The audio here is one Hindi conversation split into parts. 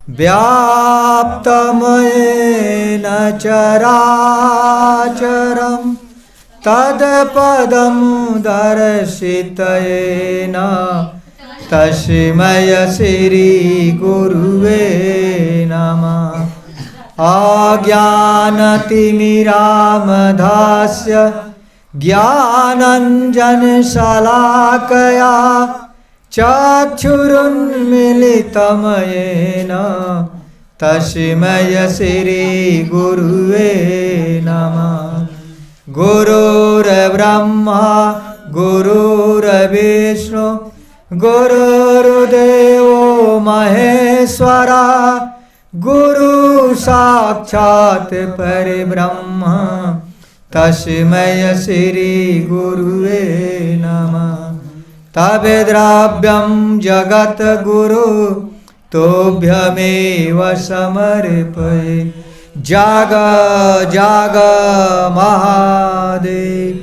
व्याप्तमयेन चराचरं तत्पदं दर्शितेन तस्मै श्री गुरुवे नमः। अज्ञानतिमिरान्धस्य ज्ञानाञ्जनशलाकया चक्षुरुन्मीलितं येन तस्मै श्री गुरुवे नमः। गुरुर्ब्रह्मा गुरुर्विष्णु गुरुर्देवो महेश्वरा गुरु साक्षात् परब्रह्म तस्मै श्री गुरुवे नमः। तद्द्रव्यं जगद्गुरु तोभ्यमेव समर्पये। जाग जाग महादेव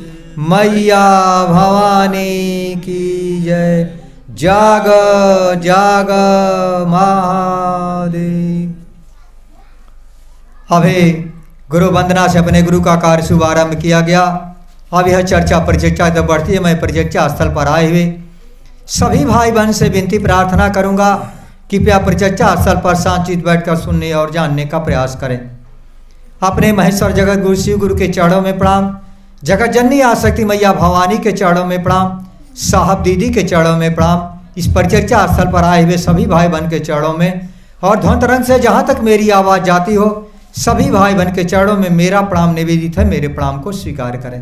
मैया भवानी की जय। जाग जाग महादेव। अभी गुरु वंदना से अपने गुरु का कार्य शुभारंभ किया गया। अब यह चर्चा परिचर्चा जब बढ़ती है, मैं परिचर्चा स्थल पर आए हुए सभी भाई बहन से विनती प्रार्थना करूंगा कृपया परिचर्चा स्थल पर शांतित बैठकर सुनने और जानने का प्रयास करें। अपने महेश्वर जगत गुरु शिव गुरु के चरणों में प्रणाम, जगत जननी आशक्ति मैया भवानी के चरणों में प्रणाम, साहब दीदी के चरणों में प्रणाम, इस परिचर्चा स्थल पर आए हुए सभी भाई बहन के चरणों में, और ध्वनि तरंग से जहाँ तक मेरी आवाज़ जाती हो सभी भाई बहन के चरणों में मेरा प्रणाम निवेदित है। मेरे प्रणाम को स्वीकार करें।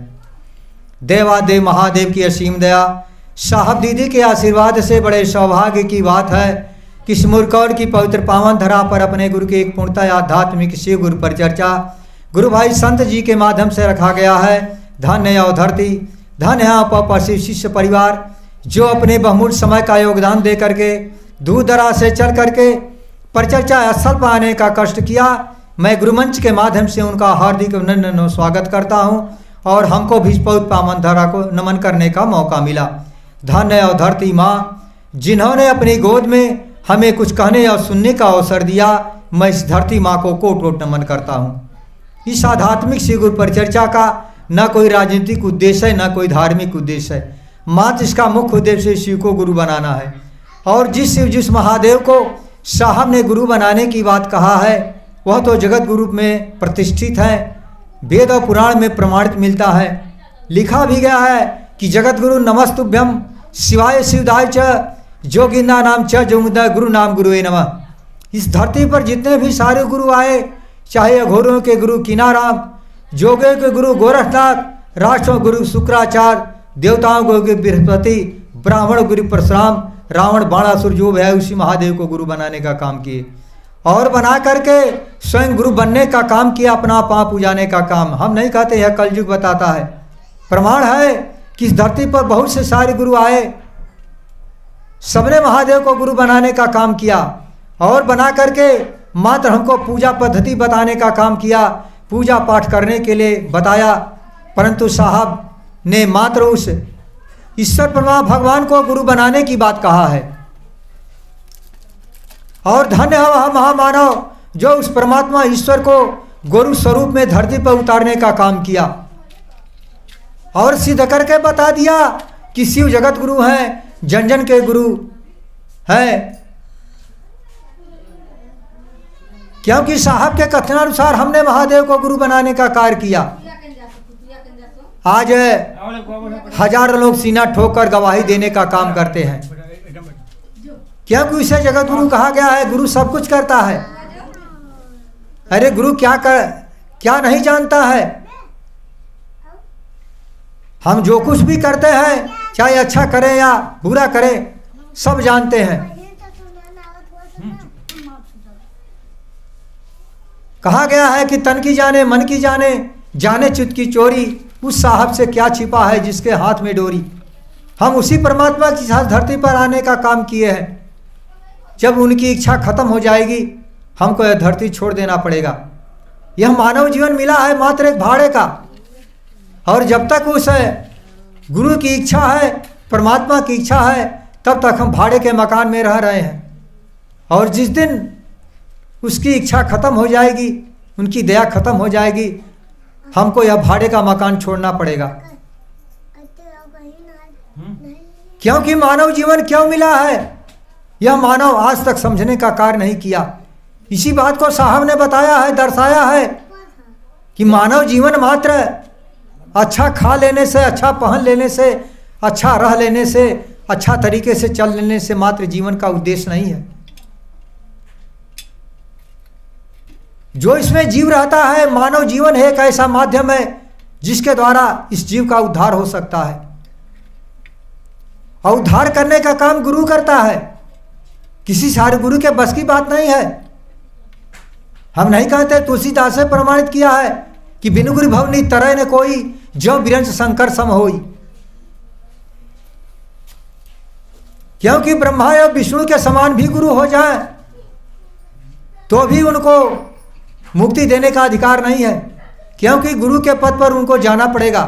देवादेव महादेव की असीम दया, साहब दीदी के आशीर्वाद से बड़े सौभाग्य की बात है कि सिमुरकौर की पवित्र पावन धरा पर अपने गुरु के एक पूर्णतः आध्यात्मिक शिव गुरु परिचर्चा गुरु भाई संत जी के माध्यम से रखा गया है। धन्य अवधरती, धन्य पशु शिष्य परिवार जो अपने बहुमूल्य समय का योगदान दे करके दूर दराज से चल करके परिचर्चा स्थल पर आने का कष्ट किया। मैं गुरुमंच के माध्यम से उनका हार्दिक अभिनंदन स्वागत करता हूं और हमको भी पवित्र पावन धरा को नमन करने का मौका मिला। धन्य अवधरती माँ जिन्होंने अपनी गोद में हमें कुछ कहने और सुनने का अवसर दिया, मैं इस धरती माँ को कोट कोट नमन करता हूँ। इस आध्यात्मिक शिव गुरु परिचर्चा का न कोई राजनीतिक उद्देश्य है, न कोई धार्मिक उद्देश्य है, मात्र इसका मुख्य उद्देश्य शिव को गुरु बनाना है। और जिस महादेव को साहब ने गुरु बनाने की बात कहा है वह तो जगत गुरु में प्रतिष्ठित है, वेद और पुराण में प्रमाणित मिलता है। लिखा भी गया है कि जगत गुरु नमस्तुभ्यम शिवाय शिवदाय च जोगिंदा नाम च जोगिंदा गुरु नाम गुरुवे नमः। इस धरती पर जितने भी सारे गुरु आए, चाहे अघोरों के गुरु कीनाराम, जोगे के गुरु गोरखनाथ, राष्ट्रों गुरु शुक्राचार्य, देवताओं को बृहस्पति, ब्राह्मण गुरु परशुराम, रावण बाणासुर जो है उसी महादेव को गुरु बनाने का काम किए और बना करके स्वयं गुरु बनने का काम किया, अपना पाँव पूजाने का काम। हम नहीं कहते यह कलयुग बताता है, प्रमाण है कि इस धरती पर बहुत से सारे गुरु आए, सबने महादेव को गुरु बनाने का काम किया और बना करके मात्र हमको पूजा पद्धति बताने का काम किया, पूजा पाठ करने के लिए बताया। परंतु साहब ने मात्र उस ईश्वर परमात्मा भगवान को गुरु बनाने की बात कहा है। और धन्य है वह महामानव जो उस परमात्मा ईश्वर को गुरु स्वरूप में धरती पर उतारने का काम किया और सिद्ध करके बता दिया कि शिव जगत गुरु हैं, जन जन के गुरु हैं। क्योंकि साहब के कथनानुसार हमने महादेव को गुरु बनाने का कार्य किया। आज हजारों लोग सीना ठोक कर गवाही देने का काम करते हैं, क्योंकि उसे जगत गुरु कहा गया है। गुरु सब कुछ करता है। अरे गुरु क्या नहीं जानता है। हम जो कुछ भी करते हैं, चाहे अच्छा करें या बुरा करें, सब जानते हैं। कहा गया है कि तन की जाने मन की जाने, जाने चित्त की चोरी, उस साहब से क्या छिपा है जिसके हाथ में डोरी। हम उसी परमात्मा की साथ धरती पर आने का काम किए हैं। जब उनकी इच्छा खत्म हो जाएगी हमको यह धरती छोड़ देना पड़ेगा। यह मानव जीवन मिला है मात्र एक भाड़े का, और जब तक उस गुरु की इच्छा है, परमात्मा की इच्छा है, तब तक हम भाड़े के मकान में रह रहे हैं। और जिस दिन उसकी इच्छा खत्म हो जाएगी, उनकी दया खत्म हो जाएगी, हमको यह भाड़े का मकान छोड़ना पड़ेगा। क्योंकि मानव जीवन क्यों मिला है, यह मानव आज तक समझने का कार्य नहीं किया। इसी बात को साहब ने बताया है, दर्शाया है कि मानव जीवन मात्र अच्छा खा लेने से, अच्छा पहन लेने से, अच्छा रह लेने से, अच्छा तरीके से चल लेने से मात्र जीवन का उद्देश्य नहीं है। जो इसमें जीव रहता है, मानव जीवन है एक ऐसा माध्यम है जिसके द्वारा इस जीव का उद्धार हो सकता है। और उद्धार करने का काम गुरु करता है, किसी सारे गुरु के बस की बात नहीं है। हम नहीं कहते, तुलसीदास से प्रमाणित किया है कि बिनु गुरु भवनी तरह न कोई, जो बिरंच शंकर सम होई। क्योंकि ब्रह्मा या विष्णु के समान भी गुरु हो जाए तो भी उनको मुक्ति देने का अधिकार नहीं है, क्योंकि गुरु के पद पर उनको जाना पड़ेगा,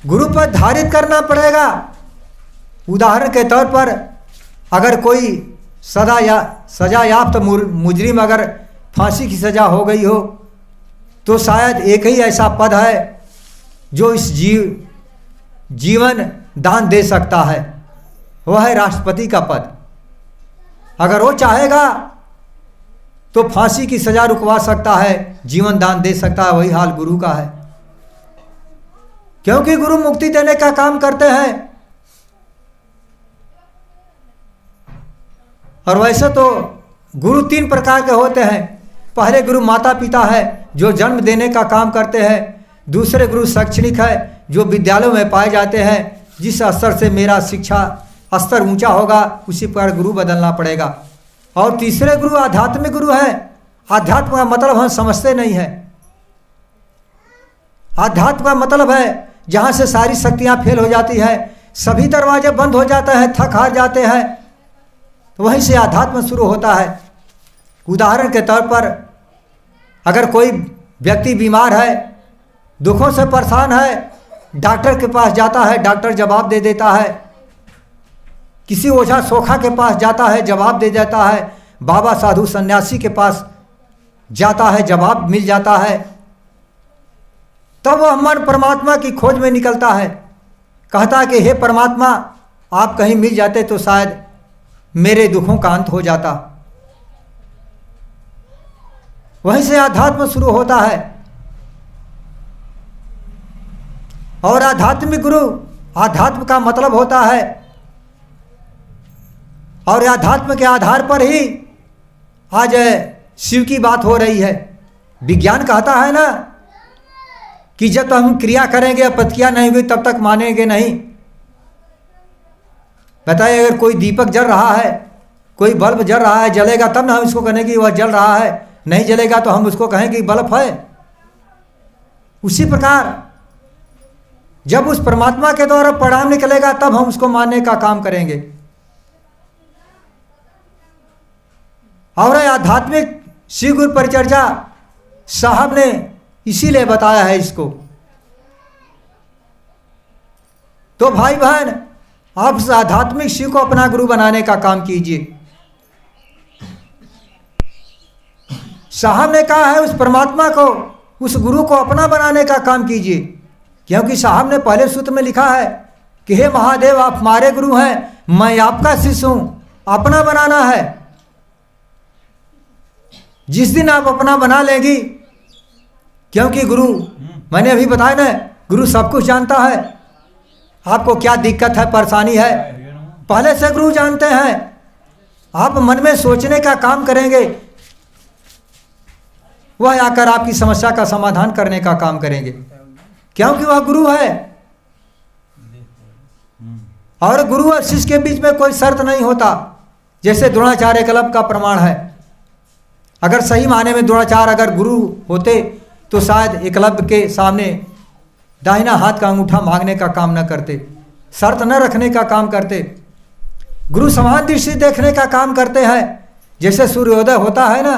गुरु पद धारित करना पड़ेगा। उदाहरण के तौर पर अगर कोई सजा याफ्त मुजरिम अगर फांसी की सजा हो गई हो तो शायद एक ही ऐसा पद है जो इस जीवन दान दे सकता है, वह है राष्ट्रपति का पद। अगर वो चाहेगा तो फांसी की सजा रुकवा सकता है, जीवन दान दे सकता है। वही हाल गुरु का है, क्योंकि गुरु मुक्ति देने का काम करते हैं। और वैसे तो गुरु 3 प्रकार के होते हैं। पहले गुरु माता पिता है जो जन्म देने का काम करते हैं। दूसरे गुरु शैक्षणिक है जो विद्यालयों में पाए जाते हैं। जिस स्तर से मेरा शिक्षा स्तर ऊंचा होगा उसी पर गुरु बदलना पड़ेगा। और तीसरे गुरु आध्यात्मिक गुरु है। आध्यात्म का मतलब हम समझते नहीं है। आध्यात्म का मतलब है जहाँ से सारी शक्तियाँ फेल हो जाती है, सभी दरवाजे बंद हो जाते हैं, थक हार जाते हैं, तो वहीं से आध्यात्म शुरू होता है। उदाहरण के तौर पर अगर कोई व्यक्ति बीमार है, दुखों से परेशान है, डॉक्टर के पास जाता है, डॉक्टर जवाब दे देता है। किसी ओझा सोखा के पास जाता है, जवाब दे देता है। बाबा साधु सन्यासी के पास जाता है, जवाब मिल जाता है। तब वह मन परमात्मा की खोज में निकलता है, कहता है कि हे परमात्मा, आप कहीं मिल जाते तो शायद मेरे दुखों का अंत हो जाता। वहीं से आध्यात्म शुरू होता है। और आध्यात्मिक गुरु, आध्यात्म का मतलब होता है, और आध्यात्म के आधार पर ही आज शिव की बात हो रही है। विज्ञान कहता है ना कि जब तक हम क्रिया करेंगे, प्रतिक्रिया नहीं हुई तब तक मानेंगे नहीं। बताइए, अगर कोई दीपक जल रहा है, कोई बल्ब जल रहा है, जलेगा तब ना हम इसको कहें कि वह जल रहा है, नहीं जलेगा तो हम उसको कहें कि बल्ब है। उसी प्रकार जब उस परमात्मा के द्वारा परिणाम निकलेगा तब हम उसको मानने का काम करेंगे। और आध्यात्मिक शिव गुरु परिचर्या साहब ने इसीलिए बताया है इसको। तो भाई बहन, आप उस आध्यात्मिक शिव को अपना गुरु बनाने का काम कीजिए। साहब ने कहा है उस परमात्मा को, उस गुरु को अपना बनाने का काम कीजिए। क्योंकि साहब ने पहले सूत्र में लिखा है कि हे महादेव, आप हमारे गुरु हैं, मैं आपका शिष्य हूं, अपना बनाना है। जिस दिन आप अपना बना लेंगी, क्योंकि गुरु, मैंने अभी बताया ना, गुरु सब कुछ जानता है। आपको क्या दिक्कत है, परेशानी है, पहले से गुरु जानते हैं। आप मन में सोचने का काम करेंगे, वह आकर आपकी समस्या का समाधान करने का काम करेंगे, क्योंकि वह गुरु है। और गुरु और शिष्य के बीच में कोई शर्त नहीं होता। जैसे द्रोणाचार्य एकलव्य का प्रमाण है। अगर सही माने में द्रोणाचार्य अगर गुरु होते तो शायद एकलव्य के सामने दाहिना हाथ का अंगूठा मांगने का काम न करते, शर्त न रखने का काम करते। गुरु समान दृष्टि देखने का काम करते हैं। जैसे सूर्योदय होता है ना,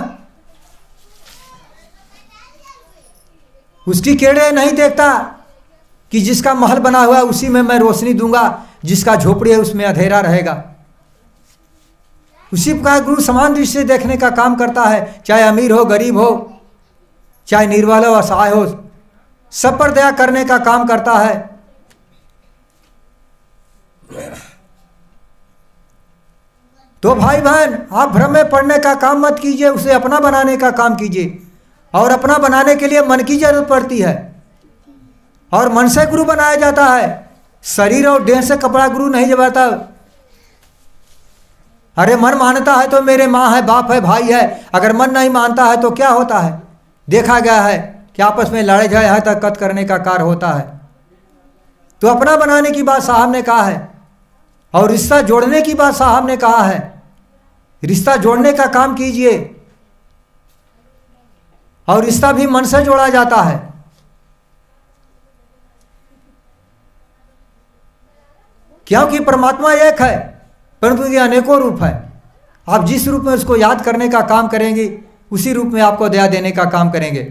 उसकी किरणें नहीं देखता कि जिसका महल बना हुआ है उसी में मैं रोशनी दूंगा, जिसका झोपड़ी है उसमें अंधेरा रहेगा। उसी प्रकार गुरु समान दृष्टि से देखने का काम करता है, चाहे अमीर हो गरीब हो, चाहे निर्बल हो असहाय हो, सब पर दया करने का काम करता है। तो भाई बहन, आप भ्रम में पड़ने का काम मत कीजिए, उसे अपना बनाने का काम कीजिए। और अपना बनाने के लिए मन की जरूरत पड़ती है, और मन से गुरु बनाया जाता है। शरीर और देह से कपड़ा गुरु नहीं बनता। अरे मन मानता है तो मेरे माँ है, बाप है, भाई है। अगर मन नहीं मानता है तो क्या होता है? देखा गया है कि आपस में लड़ाई झगड़े है तक कत करने का कार्य होता है। तो अपना बनाने की बात साहब ने कहा है, और रिश्ता जोड़ने की बात साहब ने कहा है। रिश्ता जोड़ने का काम कीजिए, और रिश्ता भी मन से जोड़ा जाता है। क्योंकि परमात्मा एक है, परंतु ये अनेकों रूप है। आप जिस रूप में उसको याद करने का काम करेंगे, उसी रूप में आपको दया देने का काम करेंगे।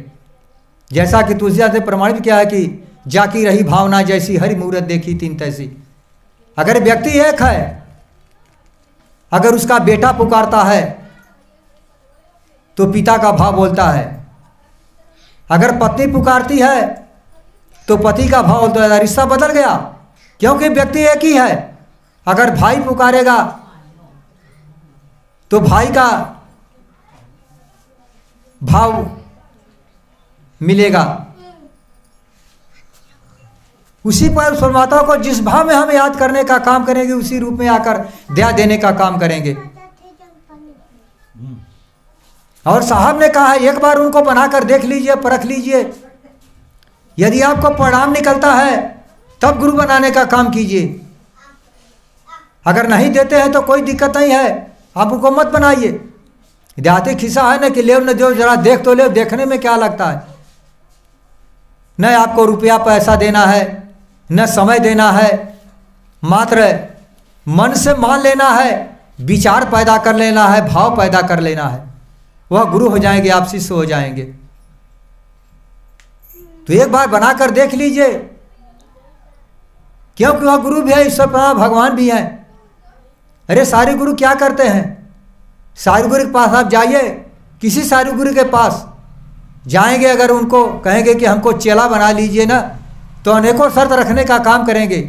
जैसा कि तुलसीदास ने प्रमाणित किया है कि जाकी रही भावना जैसी, हरि मूरत देखी तीन तैसी। अगर व्यक्ति एक है, अगर उसका बेटा पुकारता है तो पिता का भाव बोलता है, अगर पत्नी पुकारती है तो पति का भाव बोलता है। रिश्ता बदल गया, क्योंकि व्यक्ति एक ही है। अगर भाई पुकारेगा तो भाई का भाव मिलेगा। उसी पर परमात्मा को जिस भाव में हम याद करने का काम करेंगे, उसी रूप में आकर दया देने का काम करेंगे। और साहब ने कहा है, एक बार उनको बनाकर देख लीजिए, परख लीजिए। यदि आपको परिणाम निकलता है तब गुरु बनाने का काम कीजिए। अगर नहीं देते हैं तो कोई दिक्कत नहीं है, आप उनको मत बनाइए। देहाती खिस्सा है ना कि ले न जो, जरा देख तो ले, देखने में क्या लगता है। न आपको रुपया पैसा देना है, न समय देना है, मात्र मन से मान लेना है, विचार पैदा कर लेना है, भाव पैदा कर लेना है। वह गुरु हो जाएंगे, आप शिष्य हो जाएंगे। तो एक बार बनाकर देख लीजिए, क्योंकि वह गुरु भी है, ईश्वर भगवान भी है। अरे सारे गुरु क्या करते हैं? सारे गुरु के पास आप जाइए, किसी सारे गुरु के पास जाएंगे, अगर उनको कहेंगे कि हमको चेला बना लीजिए ना, तो अनेकों शर्त रखने का काम करेंगे।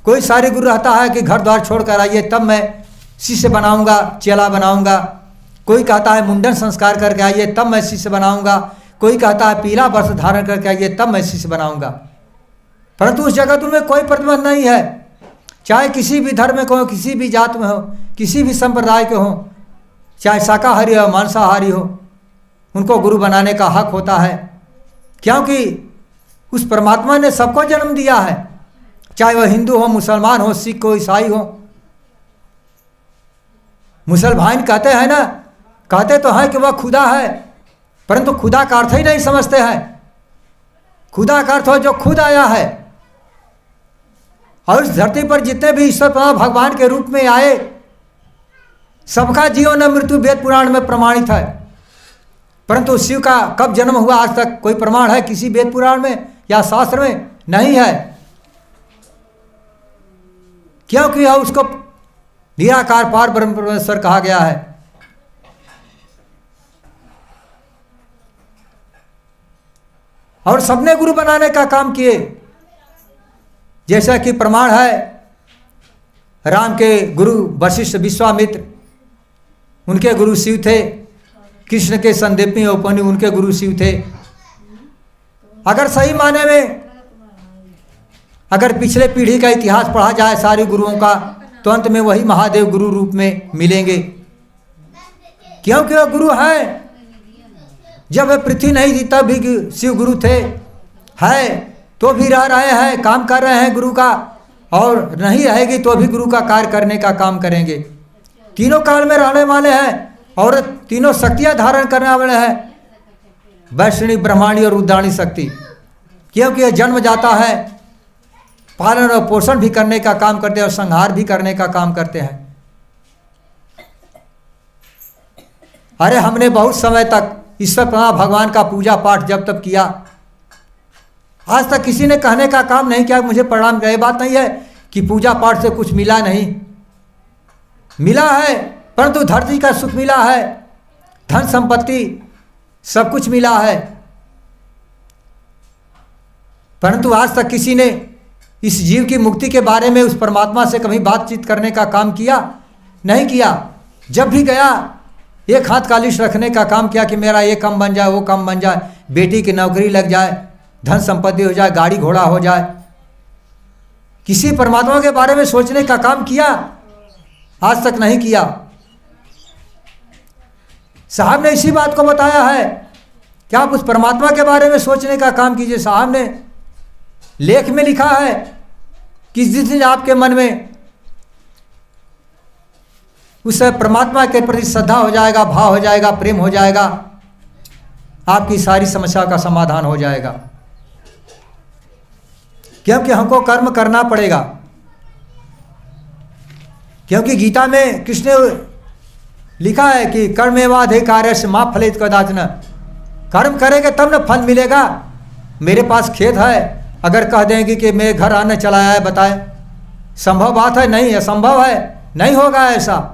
कोई सारे गुरु रहता है कि घर द्वार छोड़ कर आइए तब मैं शिष्य बनाऊंगा, चेला बनाऊंगा। कोई कहता है मुंडन संस्कार करके आइए तब मैं शिष्य बनाऊंगा। कोई कहता है पीला वस्त्र धारण करके आइए तब मैं शिष्य बनाऊंगा। परंतु उस जगत में कोई प्रतिबंध नहीं है, चाहे किसी भी धर्म में हो, किसी भी जात में हो, किसी भी संप्रदाय के हो, चाहे शाकाहारी हो मांसाहारी हो, उनको गुरु बनाने का हक होता है। क्योंकि उस परमात्मा ने सबको जन्म दिया है, चाहे वह हिंदू हो, मुसलमान हो, सिख हो, ईसाई हो। मुसलमान कहते हैं ना, कहते तो हैं कि वह खुदा है, परंतु खुदा का अर्थ ही नहीं समझते हैं। खुदा का अर्थ हो जो खुद आया है। और इस धरती पर जितने भी ईश्वर भगवान के रूप में आए, सबका जीवन और मृत्यु वेद पुराण में प्रमाणित है। परंतु शिव का कब जन्म हुआ आज तक कोई प्रमाण है किसी वेद पुराण में या शास्त्र में? नहीं है। क्योंकि उसको निराकार पार ब्रह्म परमेश्वर कहा गया है। और सबने गुरु बनाने का काम किए। जैसा कि प्रमाण है, राम के गुरु वशिष्ठ विश्वामित्र, उनके गुरु शिव थे। कृष्ण के संदीपनी उपनी, उनके गुरु शिव थे। अगर सही माने में अगर पिछले पीढ़ी का इतिहास पढ़ा जाए सारे गुरुओं का, तो अंत में वही महादेव गुरु रूप में मिलेंगे। क्योंकि वह गुरु है। जब वह पृथ्वी नहीं थी तब भी शिव गुरु थे, है तो भी रह रहे हैं, काम कर रहे हैं गुरु का, और नहीं रहेगी तो भी गुरु का कार्य करने का काम करेंगे। तीनों काल में रहने वाले हैं और तीनों शक्तियां धारण करने वाले हैं, वैष्णवी, ब्रह्मांडी और रुद्राणी शक्ति। क्योंकि यह जन्म जाता है, पालन और पोषण भी करने का काम करते हैं और संहार भी करने का काम करते हैं। अरे हमने बहुत समय तक ईश्वर भगवान का पूजा पाठ जब तक किया, आज तक किसी ने कहने का काम नहीं किया मुझे परिणाम। ये बात नहीं है कि पूजा पाठ से कुछ मिला नहीं, मिला है। परंतु धरती का सुख मिला है, धन संपत्ति सब कुछ मिला है, परंतु आज तक किसी ने इस जीव की मुक्ति के बारे में उस परमात्मा से कभी बातचीत करने का काम किया? नहीं किया। जब भी गया एक हाथ कालिश रखने का काम किया कि मेरा ये काम बन जाए, वो काम बन जाए, बेटी की नौकरी लग जाए, धन संपत्ति हो जाए, गाड़ी घोड़ा हो जाए। किसी परमात्मा के बारे में सोचने का काम किया? आज तक नहीं किया। साहब ने इसी बात को बताया है कि आप उस परमात्मा के बारे में सोचने का काम कीजिए। साहब ने लेख में लिखा है कि जिस दिन आपके मन में उस परमात्मा के प्रति श्रद्धा हो जाएगा, भाव हो जाएगा, प्रेम हो जाएगा, आपकी सारी समस्या का समाधान हो जाएगा। क्योंकि हमको कर्म करना पड़ेगा। क्योंकि गीता में कृष्ण ने लिखा है कि कर्मेवाधिकारस्य से माँ फलित कदाचन। कर्म करेंगे तब न फल मिलेगा। मेरे पास खेत है, अगर कह देंगे कि मेरे घर अन्न चलाया है, बताए संभव बात है? नहीं, असंभव है, नहीं होगा ऐसा।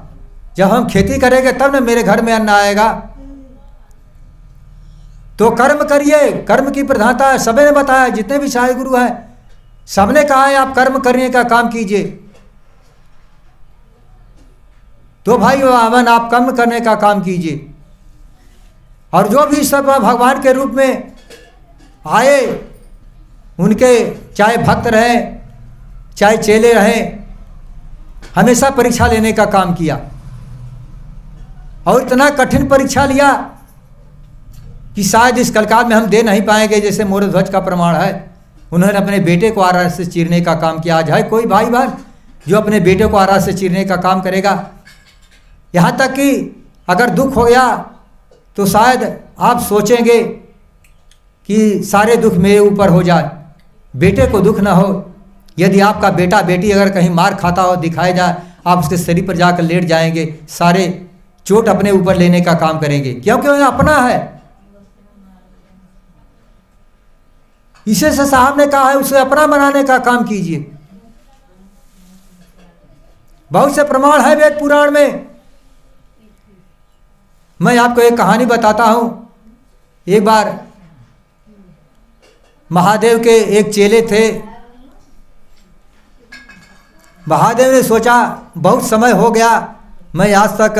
जब हम खेती करेंगे तब न मेरे घर में अन्न आएगा। तो कर्म करिए, कर्म की प्रधानता है। सबे ने बताया, जितने भी साई गुरु हैं सबने कहा है आप कर्म करने का काम कीजिए। तो भाई अमन, आप कर्म करने का काम कीजिए। और जो भी सब भगवान के रूप में आए, उनके चाहे भक्त रहें चाहे चेले रहें, हमेशा परीक्षा लेने का काम किया। और इतना कठिन परीक्षा लिया कि शायद इस कलकाल में हम दे नहीं पाएंगे। जैसे मोरध्वज का प्रमाण है, उन्होंने अपने बेटे को आरा से चीरने का काम किया। आज है कोई भाई बहन जो अपने बेटे को आरा से चीरने का काम करेगा? यहाँ तक कि अगर दुख हो गया तो शायद आप सोचेंगे कि सारे दुख मेरे ऊपर हो जाए, बेटे को दुख ना हो। यदि आपका बेटा बेटी अगर कहीं मार खाता हो दिखाया जाए, आप उसके शरीर पर जाकर लेट जाएंगे, सारे चोट अपने ऊपर लेने का काम करेंगे, क्योंकि वह अपना है। इसे से साहब ने कहा है उसे अपना बनाने का काम कीजिए। बहुत से प्रमाण है वेद पुराण में। मैं आपको एक कहानी बताता हूं। एक बार महादेव के एक चेले थे। महादेव ने सोचा बहुत समय हो गया, मैं आज तक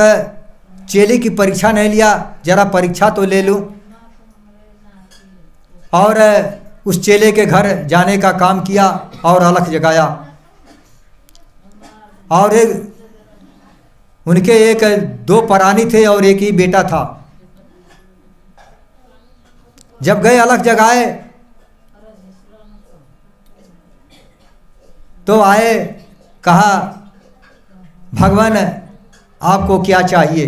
चेले की परीक्षा नहीं लिया, जरा परीक्षा तो ले लूं। और उस चेले के घर जाने का काम किया और अलख जगाया। और उनके एक दो परानी थे और एक ही बेटा था। जब गए अलख जगाए तो आए, कहा भगवान आपको क्या चाहिए?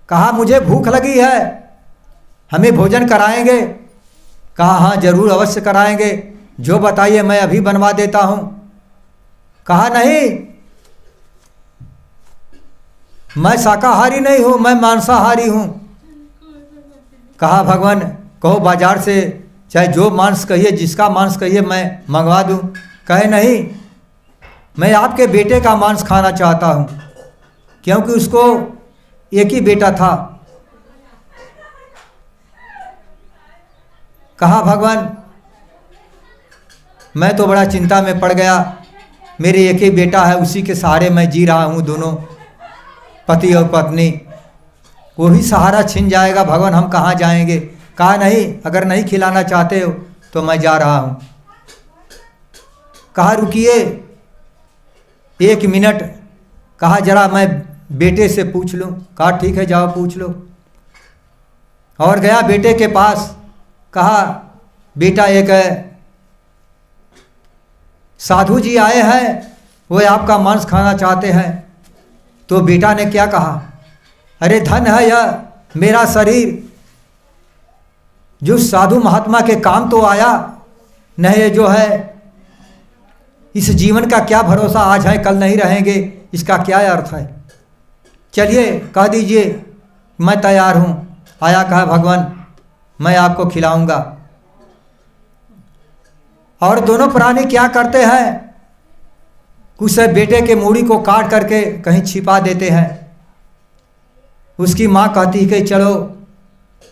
कहा मुझे भूख लगी है, हमें भोजन कराएंगे? कहा हाँ जरूर अवश्य कराएंगे, जो बताइए मैं अभी बनवा देता हूँ। कहा नहीं, मैं शाकाहारी नहीं हूँ, मैं मांसाहारी हूँ। कहा भगवान कहो बाजार से चाहे जो मांस कहिए, जिसका मांस कहिए मैं मंगवा दूँ। कहे नहीं, मैं आपके बेटे का मांस खाना चाहता हूँ, क्योंकि उसको एक ही बेटा था। कहा भगवान मैं तो बड़ा चिंता में पड़ गया, मेरे एक ही बेटा है, उसी के सहारे मैं जी रहा हूँ, दोनों पति और पत्नी। वो भी सहारा छिन जाएगा, भगवान हम कहाँ जाएंगे? कहा नहीं, अगर नहीं खिलाना चाहते हो तो मैं जा रहा हूँ। कहा रुकिए 1 मिनट। कहा जरा मैं बेटे से पूछ लूँ। कहा ठीक है जाओ पूछ लो। और गया बेटे के पास। कहा बेटा एक साधु जी आए हैं, वो आपका मांस खाना चाहते हैं। तो बेटा ने क्या कहा? अरे धन है यह मेरा शरीर, जो साधु महात्मा के काम तो आया नहीं, जो है इस जीवन का क्या भरोसा, आज है कल नहीं रहेंगे, इसका क्या अर्थ है? चलिए कह दीजिए मैं तैयार हूँ। आया, कहा भगवान मैं आपको खिलाऊंगा। और दोनों प्राणी क्या करते हैं, कुछ बेटे के मूड़ी को काट करके कहीं छिपा देते हैं। उसकी माँ कहती है कि चलो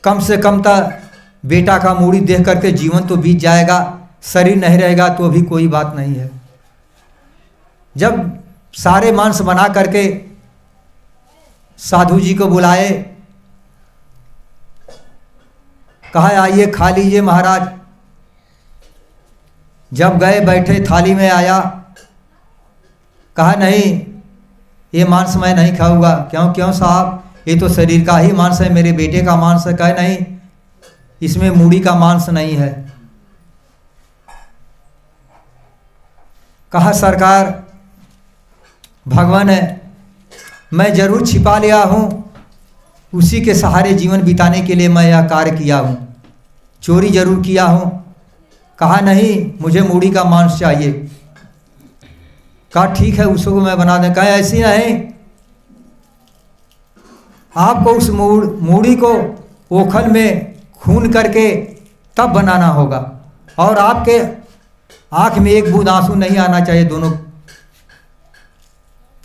कम से कम तक बेटा का मूड़ी देख करके जीवन तो बीत जाएगा, शरीर नहीं रहेगा तो भी कोई बात नहीं है। जब सारे मांस बना करके साधु जी को बुलाए, कहा आइए खा लीजिए महाराज। जब गए बैठे थाली में आया, कहा नहीं ये मांस मैं नहीं खाऊंगा। क्यों क्यों साहब, ये तो शरीर का ही मांस है, मेरे बेटे का मांस है। कहे नहीं, इसमें मूड़ी का मांस नहीं है। कहा सरकार भगवान है, मैं जरूर छिपा लिया हूँ, उसी के सहारे जीवन बिताने के लिए मैं यह कार्य किया हूँ, चोरी जरूर किया हूँ। कहा नहीं मुझे मूड़ी का मांस चाहिए। कहा ठीक है उसको मैं बना दें। कहा ऐसी नहीं, आपको उस मूड़ी को ओखल में खून करके तब बनाना होगा, और आपके आंख में एक बूंद आंसू नहीं आना चाहिए दोनों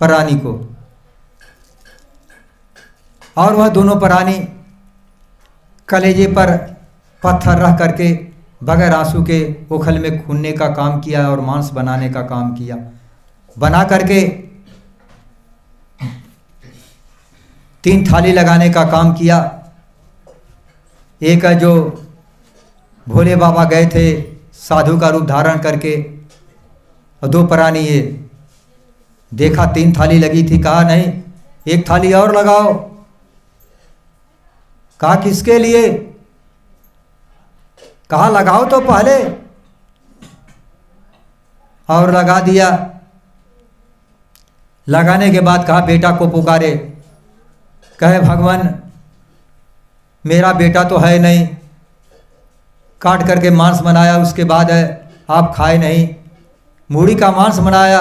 प्राणी को। और वह दोनों प्राणी कलेजे पर पत्थर रख करके बगैर आंसू के ओखल में खूनने का काम किया और मांस बनाने का काम किया। बना करके 3 थाली लगाने का काम किया। एक है जो भोले बाबा गए थे साधु का रूप धारण करके, और 2 प्राणी ये देखा 3 थाली लगी थी। कहा नहीं 1 थाली और लगाओ। कहा किसके लिए? कहा लगाओ तो पहले, और लगा दिया। लगाने के बाद कहा बेटा को पुकारे। कहे भगवान मेरा बेटा तो है नहीं, काट करके मांस बनाया, उसके बाद है आप खाए नहीं, मूड़ी का मांस बनाया,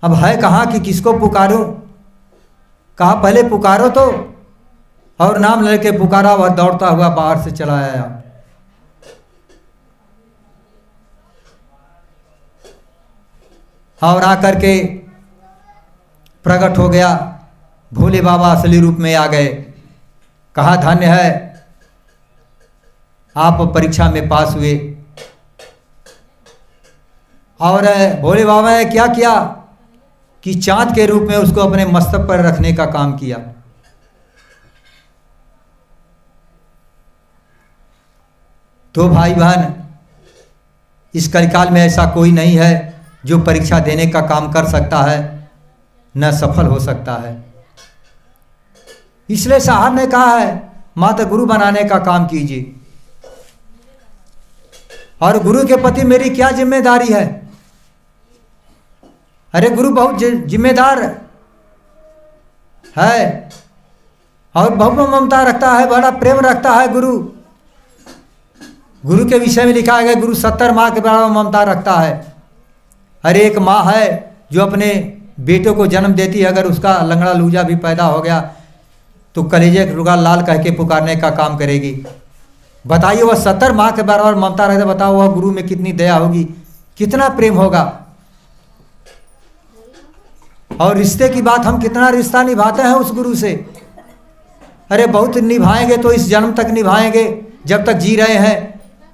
अब है कहाँ कि किसको पुकारो? कहा पहले पुकारो तो, और नाम लेके पुकारा, वह दौड़ता हुआ बाहर से चला आया। और आकर के प्रकट हो गया, भोले बाबा असली रूप में आ गए। कहा धन्य है आप परीक्षा में पास हुए। और भोले बाबा ने क्या किया कि चांद के रूप में उसको अपने मस्तक पर रखने का काम किया। तो भाई बहन, इस कलिकाल में ऐसा कोई नहीं है जो परीक्षा देने का काम कर सकता है, न सफल हो सकता है। इसलिए साहब ने कहा है माता गुरु बनाने का काम कीजिए। और गुरु के प्रति मेरी क्या जिम्मेदारी है? अरे गुरु बहुत जिम्मेदार है और बहुत ममता रखता है, बड़ा प्रेम रखता है। गुरु के विषय में लिखा है गुरु 70 माँ के बराबर ममता रखता है। अरे एक माँ है जो अपने बेटों को जन्म देती है, अगर उसका लंगड़ा लूजा भी पैदा हो गया तो कलेजे रुगा लाल कह के पुकारने का काम करेगी। बताइए वह 70 माँ के बराबर ममता रहता, बताओ वह गुरु में कितनी दया होगी, कितना प्रेम होगा। और रिश्ते की बात, हम कितना रिश्ता निभाते हैं उस गुरु से। अरे बहुत निभाएंगे तो इस जन्म तक निभाएंगे जब तक जी रहे हैं,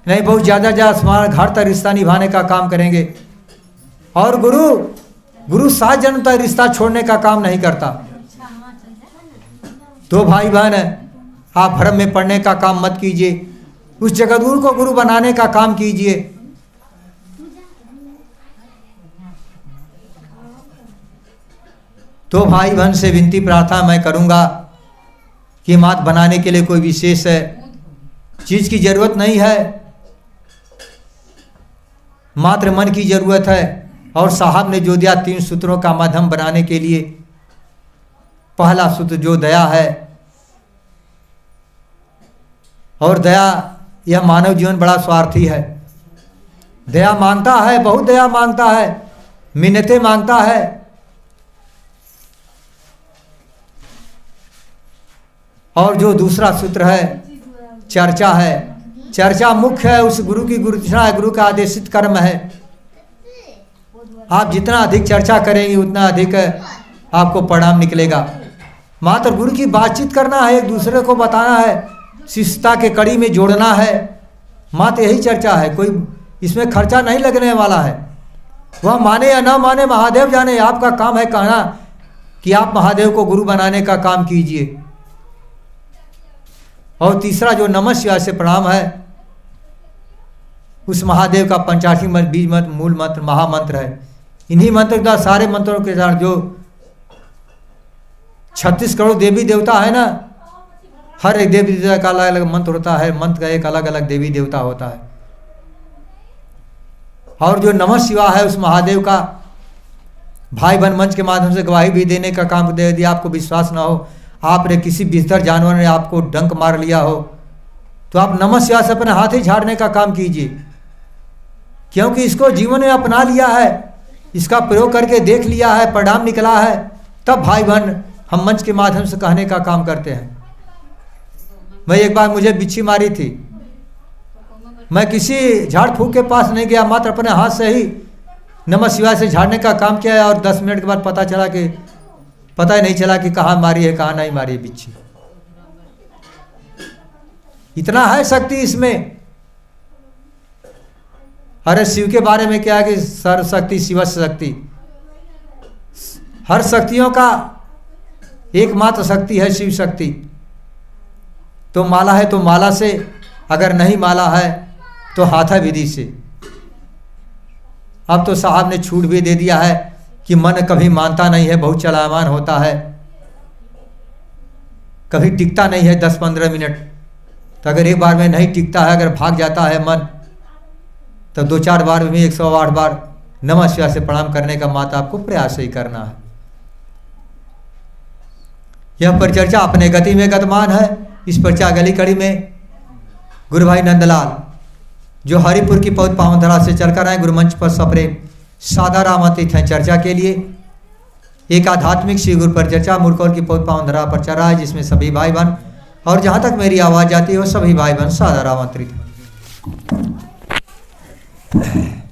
नहीं बहुत ज़्यादा आसमान घर तक रिश्ता निभाने का काम करेंगे। और गुरु 7 जन्म तक रिश्ता छोड़ने का काम नहीं करता। तो भाई बहन आप भ्रम में पड़ने का काम मत कीजिए, उस जगतगुरु को गुरु बनाने का काम कीजिए। तो भाई बहन से विनती प्रार्थना मैं करूंगा कि मात बनाने के लिए कोई विशेष चीज की जरूरत नहीं है, मात्र मन की जरूरत है। और साहब ने जो दिया 3 सूत्रों का माध्यम बनाने के लिए, पहला सूत्र जो दया है, और दया यह मानव जीवन बड़ा स्वार्थी है, दया मांगता है, बहुत दया मांगता है, मिन्नतें मांगता है। और जो दूसरा सूत्र है चर्चा है, चर्चा मुख्य है, उस गुरु की गुरुदक्षिणा है, गुरु का आदेशित कर्म है। आप जितना अधिक चर्चा करेंगे उतना अधिक आपको परिणाम निकलेगा। मात्र गुरु की बातचीत करना है, एक दूसरे को बताना है, शिष्यता के कड़ी में जोड़ना है, मात्र यही चर्चा है। कोई इसमें खर्चा नहीं लगने वाला है। वह माने या ना माने महादेव जाने, आपका काम है कहना कि आप महादेव को गुरु बनाने का काम कीजिए। और तीसरा जो नमः शिवाय से प्रणाम है, उस महादेव का 85 मंत्र, बीज मंत्र, मूल मंत्र, महामंत्र है। इन्हीं मंत्र के द्वारा सारे मंत्रों के साथ जो 36 करोड़ देवी देवता है ना, हर एक देवी देवता का अलग अलग मंत्र होता है, मंत्र का एक अलग अलग देवी देवता होता है। और जो नमः शिवाय है उस महादेव का भाई बहन मंच के माध्यम से गवाही भी देने का काम दे दिया। आपको विश्वास ना हो, आपने किसी बिस्तर जानवर ने आपको डंक मार लिया हो, तो आप नमः शिवाय से अपने हाथ ही झाड़ने का काम कीजिए, क्योंकि इसको जीवन में अपना लिया है, इसका प्रयोग करके देख लिया है, परिणाम निकला है, तब भाई बहन हम मंच के माध्यम से कहने का काम करते हैं। मैं एक बार मुझे बिच्छी मारी थी, मैं किसी झाड़ फूक के पास नहीं गया, मात्र अपने हाथ से ही नमः शिवाय से झाड़ने का काम किया। और 10 मिनट के बाद पता ही नहीं चला कि कहाँ मारी है कहाँ नहीं मारी है बिच्छी। इतना है शक्ति इसमें। अरे शिव के बारे में क्या है कि सर्व शक्ति शिवस्य शक्ति, हर शक्तियों का एकमात्र शक्ति है शिव शक्ति। तो माला है तो माला से, अगर नहीं माला है तो हाथा विधि से। अब तो साहब ने छूट भी दे दिया है कि मन कभी मानता नहीं है, बहुत चलामान होता है, कभी टिकता नहीं है 10-15 मिनट। तो अगर एक बार में नहीं टिकता है, अगर भाग जाता है मन, तो 2-4 बार में 108 बार नमः शिवाय से प्रणाम करने का मात्र आपको प्रयास ही करना है। यह परिचर्चा अपने गति में गतिमान है। इस परिचर्चा गली कड़ी में गुरु भाई नंदलाल जो हरिपुर की पौध पावन धरा से चलकर आए, गुरुमंच पर सप्रेम सादर आमंत्रित हैं चर्चा के लिए। एक आध्यात्मिक श्री गुरु परिचर्चा मुरकौल की पौध पावन धरा पर चल रहा है, जिसमें सभी भाई बहन और जहाँ तक मेरी आवाज़ जाती है वो सभी भाई बहन सादर आमंत्रित हैं।